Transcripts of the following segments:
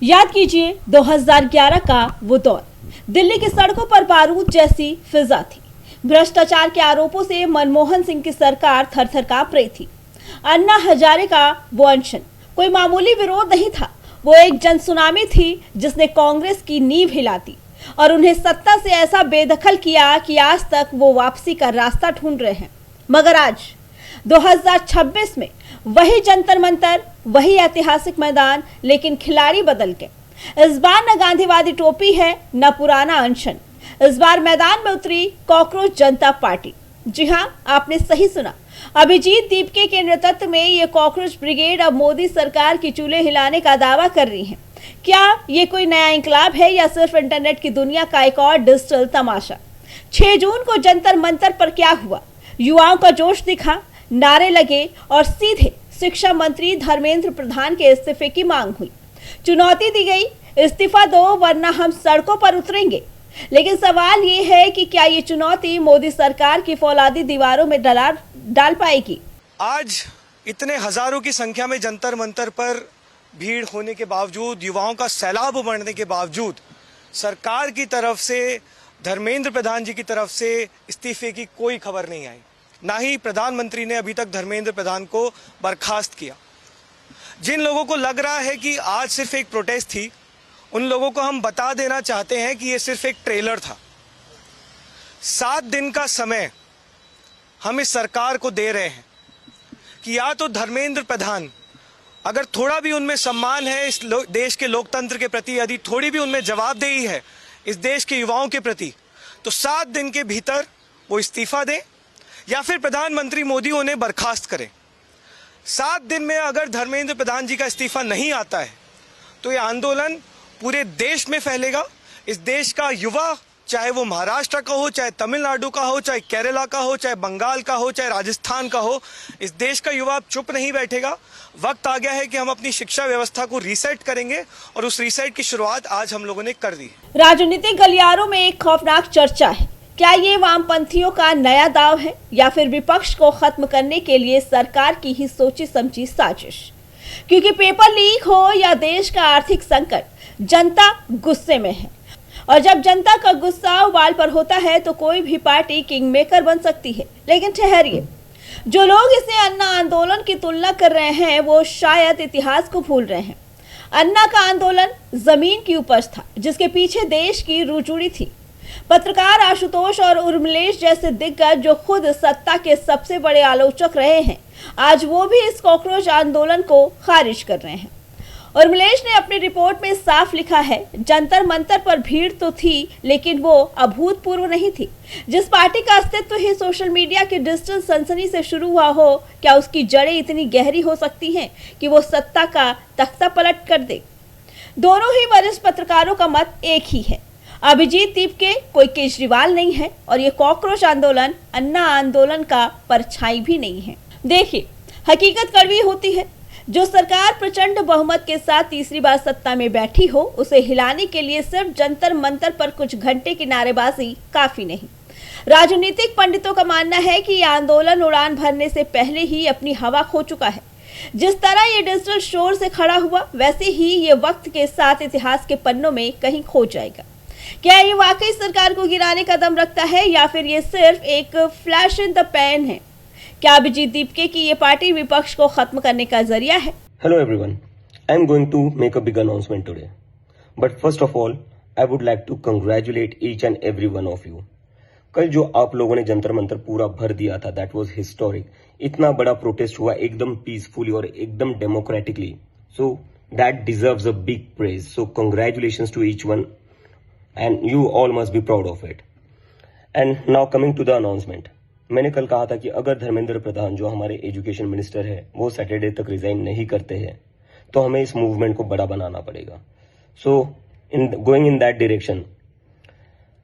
याद कीजिए 2011 का वो दौर। दिल्ली की सड़कों पर बारूद जैसी फिजा थी। भ्रष्टाचार के आरोपों से मनमोहन सिंह की सरकार थर-थर कांप रही थी। अन्ना हजारे का वो अनशन कोई मामूली विरोध नहीं था, वो एक जन सुनामी थी जिसने कांग्रेस की नींव हिला दी और उन्हें सत्ता से ऐसा बेदखल किया कि आज तक वो वापसी का रास्ता ढूंढ रहे हैं। मगर आज 2026 में वही जंतर मंतर, वही ऐतिहासिक मैदान, लेकिन खिलाड़ी बदल के। इस बार न गांधीवादी टोपी है न पुराना अनशन। इस बार मैदान में उतरी कॉकरोच जनता पार्टी। जी हां, आपने सही सुना। अभिजीत दीपके के नेतृत्व में ये कॉकरोच ब्रिगेड अब मोदी सरकार की चूल्हे हिलाने का दावा कर रही है। क्या ये कोई नया इंकलाब है या सिर्फ इंटरनेट की दुनिया का एक और डिजिटल तमाशा? 6 जून को जंतर मंतर पर क्या हुआ? युवाओं का जोश दिखा, नारे लगे और सीधे शिक्षा मंत्री धर्मेंद्र प्रधान के इस्तीफे की मांग हुई। चुनौती दी गई, इस्तीफा दो वरना हम सड़कों पर उतरेंगे। लेकिन सवाल ये है कि क्या ये चुनौती मोदी सरकार की फौलादी दीवारों में डाल पाएगी? आज इतने हजारों की संख्या में जंतर मंतर पर भीड़ होने के बावजूद, युवाओं का सैलाब उमड़ने के बावजूद सरकार की तरफ से, धर्मेंद्र प्रधान जी की तरफ से इस्तीफे की कोई खबर नहीं आई। ना ही प्रधानमंत्री ने अभी तक धर्मेंद्र प्रधान को बर्खास्त किया। जिन लोगों को लग रहा है कि आज सिर्फ एक प्रोटेस्ट थी, उन लोगों को हम बता देना चाहते हैं कि ये सिर्फ एक ट्रेलर था। 7 दिन का समय हम इस सरकार को दे रहे हैं कि या तो धर्मेंद्र प्रधान, अगर थोड़ा भी उनमें सम्मान है इस देश के लोकतंत्र के प्रति, यदि थोड़ी भी उनमें जवाबदेही है इस देश के युवाओं के प्रति, तो 7 दिन के भीतर वो इस्तीफा दें या फिर प्रधानमंत्री मोदी उन्हें बर्खास्त करें। 7 दिन में अगर धर्मेंद्र प्रधान जी का इस्तीफा नहीं आता है तो ये आंदोलन पूरे देश में फैलेगा। इस देश का युवा, चाहे वो महाराष्ट्र का हो, चाहे तमिलनाडु का हो, चाहे केरला का हो, चाहे बंगाल का हो, चाहे राजस्थान का हो, इस देश का युवा चुप नहीं बैठेगा। वक्त आ गया है कि हम अपनी शिक्षा व्यवस्था को रीसेट करेंगे और उस रीसेट की शुरुआत आज हम लोगों ने कर दी। राजनीतिक गलियारों में एक खौफनाक चर्चा है। क्या ये वामपंथियों का नया दाव है या फिर विपक्ष को खत्म करने के लिए सरकार की ही सोची समझी साजिश? क्योंकि पेपर लीक हो या देश का आर्थिक संकट, जनता गुस्से में है और जब जनता का गुस्सा उबाल पर होता है तो कोई भी पार्टी किंग मेकर बन सकती है। लेकिन ठहरिए, जो लोग इसे अन्ना आंदोलन की तुलना कर रहे हैं वो शायद इतिहास को भूल रहे हैं। अन्ना का आंदोलन जमीन की उपज था जिसके पीछे देश की रूह जुड़ी थी। पत्रकार आशुतोष और उर्मिलेश जैसे दिग्गज जो खुद सत्ता के सबसे बड़े आलोचक रहे हैं, आज वो भी इस कॉकरोच आंदोलन को खारिज कर रहे हैं। उर्मिलेश ने अपनी रिपोर्ट में साफ लिखा है, जंतर मंतर पर भीड़ तो थी लेकिन वो अभूतपूर्व नहीं थी। जिस पार्टी का अस्तित्व ही सोशल मीडिया के डिजिटल सनसनी से शुरू हुआ हो, क्या उसकी जड़ें इतनी गहरी हो सकती हैं कि वो सत्ता का तख्ता पलट कर दे? दोनों ही वरिष्ठ पत्रकारों का मत एक ही है, अभिजीत दीपके कोई केजरीवाल नहीं है और ये कॉकरोच आंदोलन अन्ना आंदोलन का परछाई भी नहीं है। देखिए, हकीकत कड़वी होती है। जो सरकार प्रचंड बहुमत के साथ तीसरी बार सत्ता में बैठी हो, उसे हिलाने के लिए सिर्फ जंतर मंतर पर कुछ घंटे की नारेबाजी काफी नहीं। राजनीतिक पंडितों का मानना है कि यह आंदोलन उड़ान भरने से पहले ही अपनी हवा खो चुका है। जिस तरह ये डिजिटल शोर से खड़ा हुआ, वैसे ही ये वक्त के साथ इतिहास के पन्नों में कहीं खो जाएगा। क्या ये वाकई सरकार को गिराने का दम रखता है या फिर ये सिर्फ एक फ्लैश इन द पैन है? क्या अभिजीत दीपके की ये पार्टी विपक्ष को खत्म करने का जरिया है? Hello everyone, I am going to make a big announcement today. But first of all, I would like to congratulate each and every one of you. कल जो आप लोगों ने जंतर मंतर पूरा भर दिया था, that was historic. इतना बड़ा प्रोटेस्ट हुआ एकदम पीसफुली और एकदम democratically. So that deserves a big praise. So congratulations to each one. And you all must be proud of it. And now coming to the announcement. मैंने कल कहा था कि अगर धर्मेंद्र प्रधान जो हमारे एजुकेशन मिनिस्टर है वो सैटरडे तक रिजाइन नहीं करते हैं तो हमें इस मूवमेंट को बड़ा बनाना पड़ेगा। So in going in that direction,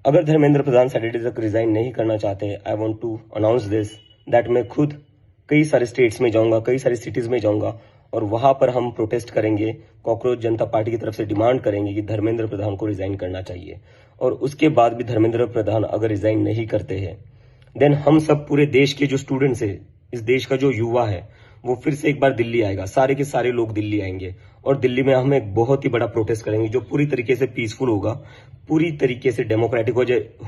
अगर धर्मेंद्र प्रधान सैटरडे तक रिजाइन नहीं करना चाहते, I want to announce this that मैं खुद कई सारे स्टेट्स में जाऊंगा, कई सारी सिटीज में जाऊंगा और वहां पर हम प्रोटेस्ट करेंगे। कॉकरोच जनता पार्टी की तरफ से डिमांड करेंगे कि धर्मेंद्र प्रधान को रिजाइन करना चाहिए और उसके बाद भी धर्मेंद्र प्रधान अगर रिजाइन नहीं करते हैं देन हम सब पूरे देश के जो स्टूडेंट्स है, इस देश का जो युवा है, वो फिर से एक बार दिल्ली आएगा, सारे के सारे लोग दिल्ली आएंगे और दिल्ली में हम एक बहुत ही बड़ा प्रोटेस्ट करेंगे जो पूरी तरीके से पीसफुल होगा, पूरी तरीके से डेमोक्रेटिक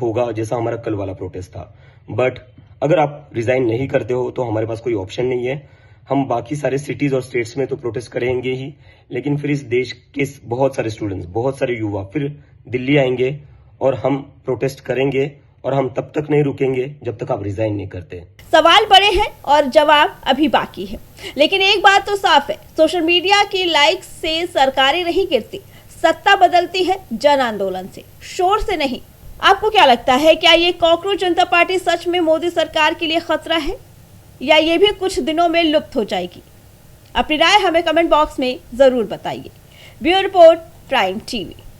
होगा, जैसा हमारा कल वाला प्रोटेस्ट था। बट अगर आप रिजाइन नहीं करते हो तो हमारे पास कोई ऑप्शन नहीं है। हम बाकी सारे सिटीज और स्टेट्स में तो प्रोटेस्ट करेंगे ही, लेकिन फिर इस देश के बहुत सारे स्टूडेंट्स, बहुत सारे युवा फिर दिल्ली आएंगे और हम प्रोटेस्ट करेंगे और हम तब तक नहीं रुकेंगे जब तक आप रिजाइन नहीं करते। सवाल बड़े हैं और जवाब अभी बाकी है, लेकिन एक बात तो साफ है, सोशल मीडिया की लाइक्स से सरकारें नहीं गिरती, सत्ता बदलती है जन आंदोलन से, शोर से नहीं। आपको क्या लगता है, क्या ये कॉकरोच जनता पार्टी सच में मोदी सरकार के लिए खतरा है या ये भी कुछ दिनों में लुप्त हो जाएगी? अपनी राय हमें कमेंट बॉक्स में जरूर बताइए। Bureau report, prime TV.